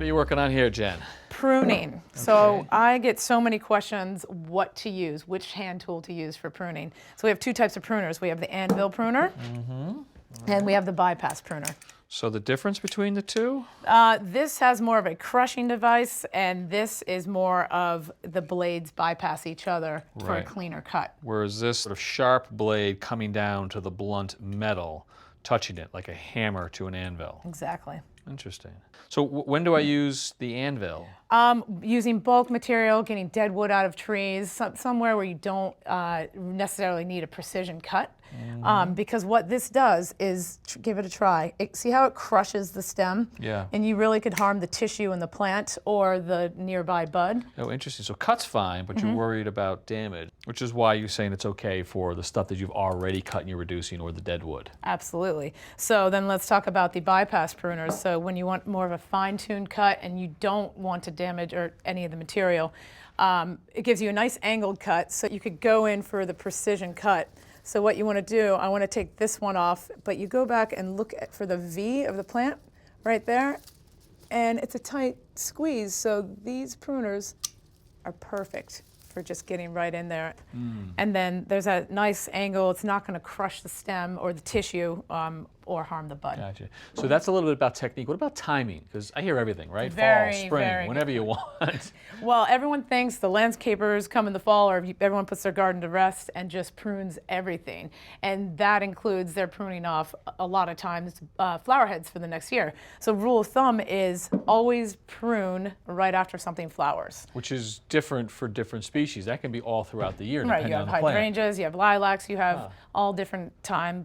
are you working on here, Jen? Pruning. Okay. So I get so many questions what to use, which hand tool to use for pruning. So we have two types of pruners. We have the Anvil Pruner and we have the bypass pruner. So the difference between the two? This has more of a crushing device, and this is more of the blades bypass each other for a cleaner cut. Whereas this sort of sharp blade coming down to the blunt metal, touching it like a hammer to an anvil. Exactly. Interesting. So when do I use the anvil? Using bulk material, getting dead wood out of trees, somewhere where you don't necessarily need a precision cut. Because what this does is, give it a try. See how it crushes the stem? Yeah. And you really could harm the tissue in the plant or the nearby bud. Oh, interesting. So cut's fine, but you're worried about damage, which is why you're saying it's okay for the stuff that you've already cut and you're reducing, or the dead wood. Absolutely. So then let's talk about the bypass pruners. So when you want more of a fine-tuned cut and you don't want to damage or any of the material, it gives you a nice angled cut, so you could go in for the precision cut. So what you want to do, I want to take this one off, but you go back and look for the V of the plant right there, and it's a tight squeeze, so these pruners are perfect for just getting right in there. And then there's a nice angle. It's not going to crush the stem or the tissue or harm the bud. Gotcha. So that's a little bit about technique. What about timing? Because I hear everything, right? Very, fall, spring, very whenever you want. Well, everyone thinks the landscapers come in the fall, or everyone puts their garden to rest and just prunes everything. And that includes they're pruning off a lot of times flower heads for the next year. So rule of thumb is always prune right after something flowers. Which is different for different species. That can be all throughout the year, Right, depending you on have the plant. hydrangeas, you have lilacs, you have all different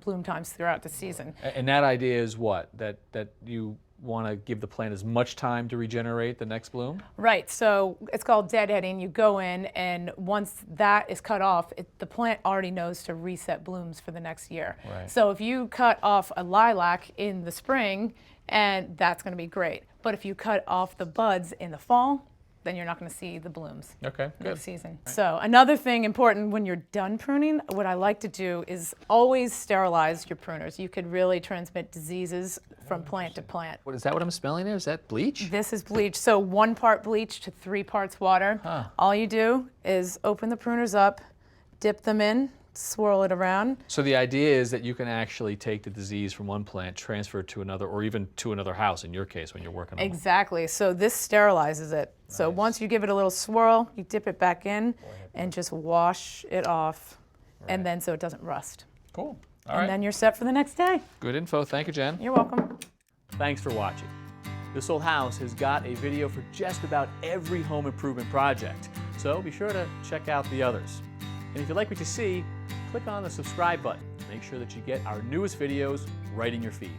bloom times throughout the season. And that idea is what? That you want to give the plant as much time to regenerate the next bloom? Right, so it's called deadheading. You go in, and once that is cut off, the plant already knows to reset blooms for the next year. Right. So if you cut off a lilac in the spring, and that's going to be great. But if you cut off the buds in the fall, then you're not going to see the blooms next season. Right. So another thing important when you're done pruning, what I like to do is always sterilize your pruners. You could really transmit diseases from plant to plant. What is that? What I'm smelling there? Is that bleach? This is bleach. So 1 part bleach to 3 parts water. All you do is open the pruners up, dip them in, swirl it around. So the idea is that you can actually take the disease from one plant, transfer it to another, or even to another house in your case when you're working on Exactly. So this sterilizes it. Nice. So once you give it a little swirl, you dip it back in and just wash it off, and then so it doesn't rust. Cool. And then you're set for the next day. Good info. Thank you, Jen. You're welcome. Thanks for watching. This Old House has got a video for just about every home improvement project, so be sure to check out the others. And if you like what you see, click on the subscribe button to make sure that you get our newest videos right in your feed.